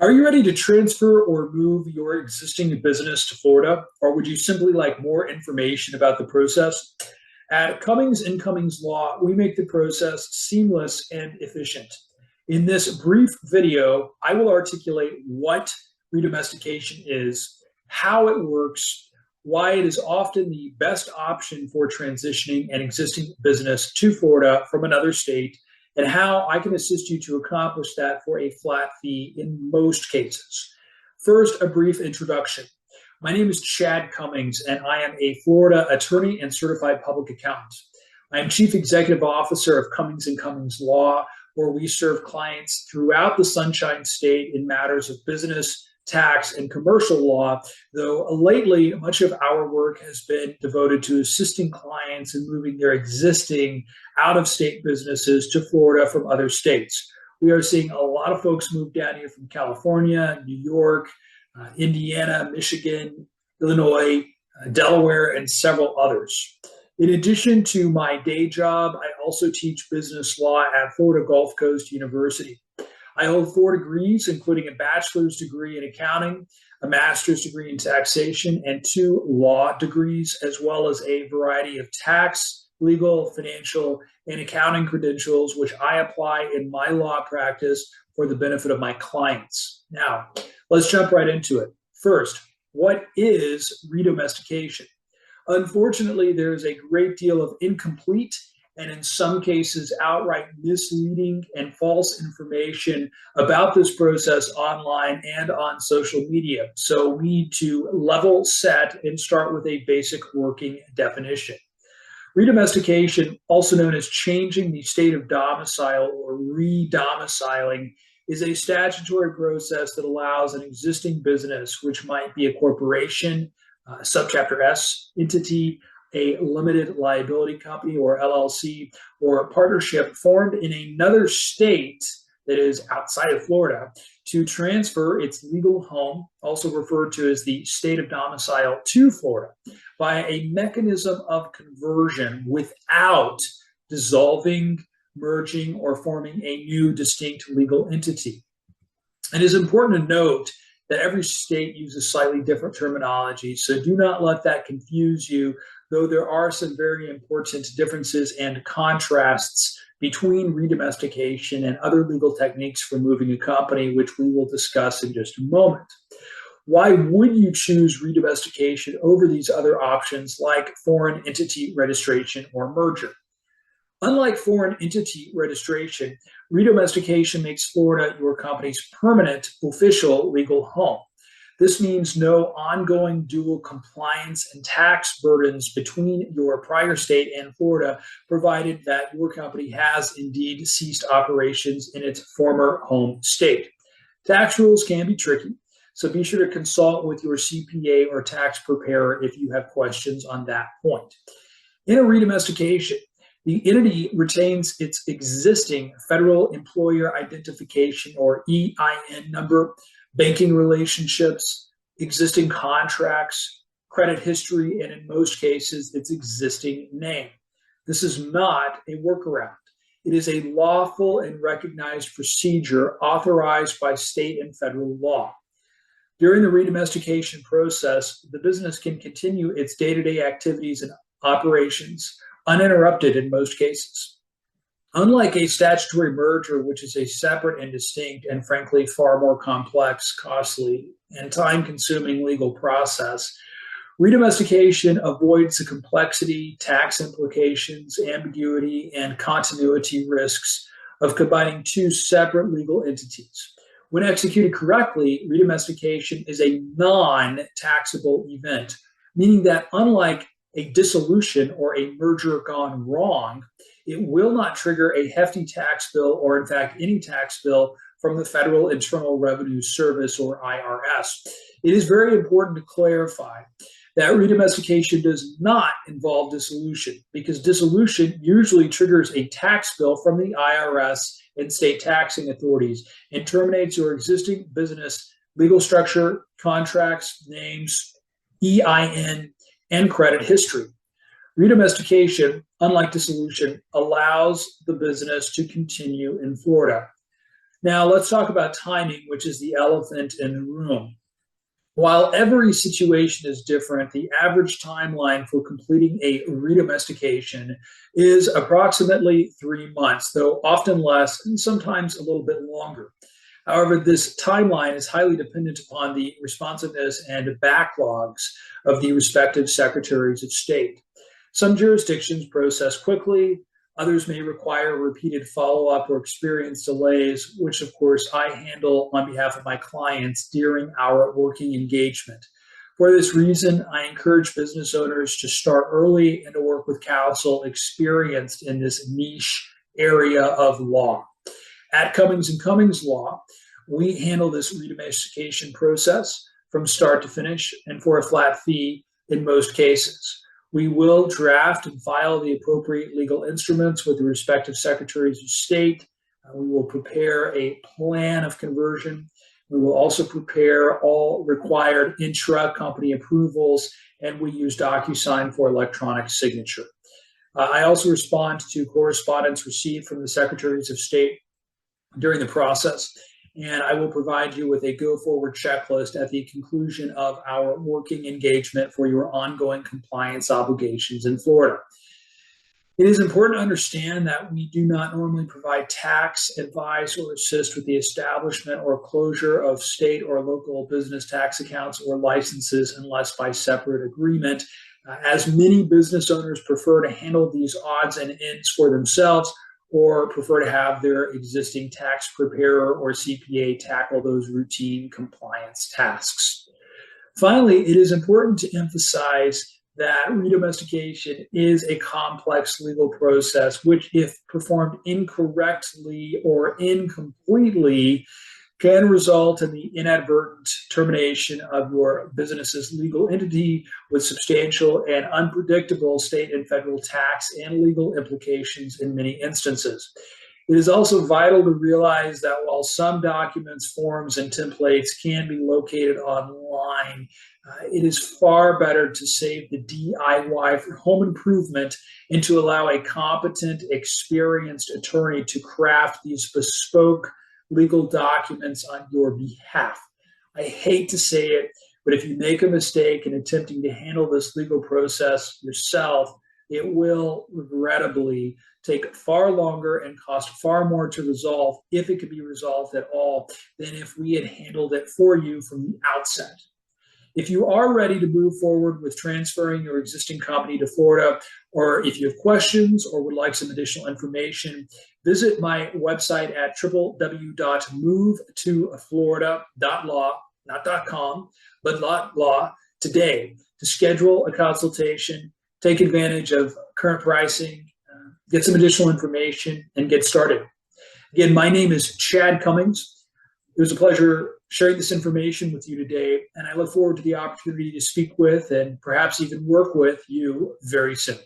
Are you ready to transfer or move your existing business to Florida, or would you simply like more information about the process? At Cummings and Cummings Law, we make the process seamless and efficient. In this brief video, I will articulate what redomestication is, how it works, why it is often the best option for transitioning an existing business to Florida from another state, and how I can assist you to accomplish that for a flat fee in most cases. First, a brief introduction. My name is Chad Cummings, and I am a Florida attorney and certified public accountant. I am Chief Executive Officer of Cummings and Cummings Law, where we serve clients throughout the Sunshine State in matters of business, tax, and commercial law, though lately much of our work has been devoted to assisting clients in moving their existing out-of-state businesses to Florida from other states. We are seeing a lot of folks move down here from California, New York, Indiana, Michigan, Illinois, Delaware, and several others. In addition to my day job, I also teach business law at Florida Gulf Coast University. I hold 4 degrees, including a bachelor's degree in accounting, a master's degree in taxation, and 2 law degrees, as well as a variety of tax, legal, financial, and accounting credentials, which I apply in my law practice for the benefit of my clients. Now, let's jump right into it. First, what is redomestication? Unfortunately, there is a great deal of incomplete and in some cases outright misleading and false information about this process online and on social media. So we need to level set and start with a basic working definition. Redomestication, also known as changing the state of domicile or re-domiciling, is a statutory process that allows an existing business, which might be a corporation, subchapter S entity, a limited liability company or LLC, or a partnership formed in another state that is outside of Florida, to transfer its legal home, also referred to as the state of domicile, to Florida by a mechanism of conversion without dissolving, merging, or forming a new distinct legal entity. It is important to note that every state uses slightly different terminology, so do not let that confuse you, though there are some very important differences and contrasts between redomestication and other legal techniques for moving a company, which we will discuss in just a moment. Why would you choose redomestication over these other options like foreign entity registration or merger? Unlike foreign entity registration, redomestication makes Florida your company's permanent official legal home. This means no ongoing dual compliance and tax burdens between your prior state and Florida, provided that your company has indeed ceased operations in its former home state. Tax rules can be tricky, so be sure to consult with your CPA or tax preparer if you have questions on that point. In a redomestication, the entity retains its existing federal employer identification or EIN number, banking relationships, existing contracts, credit history, and in most cases, its existing name. This is not a workaround. It is a lawful and recognized procedure authorized by state and federal law. During the redomestication process, the business can continue its day-to-day activities and operations uninterrupted in most cases. Unlike a statutory merger, which is a separate and distinct and frankly far more complex, costly, and time-consuming legal process, redomestication avoids the complexity, tax implications, ambiguity, and continuity risks of combining 2 separate legal entities. When executed correctly, redomestication is a non-taxable event, meaning that unlike a dissolution or a merger gone wrong, it will not trigger a hefty tax bill or, in fact, any tax bill from the Federal Internal Revenue Service or IRS. It is very important to clarify that redomestication does not involve dissolution, because dissolution usually triggers a tax bill from the IRS and state taxing authorities and terminates your existing business legal structure, contracts, names, EIN, and credit history. Redomestication, unlike dissolution, allows the business to continue in Florida. Now, let's talk about timing, which is the elephant in the room. While every situation is different, the average timeline for completing a redomestication is approximately 3 months, though often less and sometimes a little bit longer. However, this timeline is highly dependent upon the responsiveness and backlogs of the respective secretaries of state. Some jurisdictions process quickly, others may require repeated follow up or experience delays, which, of course, I handle on behalf of my clients during our working engagement. For this reason, I encourage business owners to start early and to work with counsel experienced in this niche area of law. At Cummings and Cummings Law, we handle this redomestication process from start to finish and for a flat fee in most cases. We will draft and file the appropriate legal instruments with the respective secretaries of state. We will prepare a plan of conversion. We will also prepare all required intra-company approvals, and we use DocuSign for electronic signature. I also respond to correspondence received from the secretaries of state during the process, and I will provide you with a go-forward checklist at the conclusion of our working engagement for your ongoing compliance obligations in Florida. It is important to understand that we do not normally provide tax advice or assist with the establishment or closure of state or local business tax accounts or licenses unless by separate agreement, as many business owners prefer to handle these odds and ends for themselves or prefer to have their existing tax preparer or CPA tackle those routine compliance tasks. Finally, it is important to emphasize that redomestication is a complex legal process, which, if performed incorrectly or incompletely, can result in the inadvertent termination of your business's legal entity with substantial and unpredictable state and federal tax and legal implications in many instances. It is also vital to realize that while some documents, forms, and templates can be located online, it is far better to save the DIY for home improvement and to allow a competent, experienced attorney to craft these bespoke legal documents on your behalf. I hate to say it, but if you make a mistake in attempting to handle this legal process yourself, it will regrettably take far longer and cost far more to resolve, if it could be resolved at all, than if we had handled it for you from the outset. If you are ready to move forward with transferring your existing company to Florida, or if you have questions or would like some additional information, visit my website at www.movetoflorida.law, not .com, but .law today to schedule a consultation, take advantage of current pricing, get some additional information, and get started. Again, my name is Chad Cummings. It was a pleasure sharing this information with you today, and I look forward to the opportunity to speak with and perhaps even work with you very soon.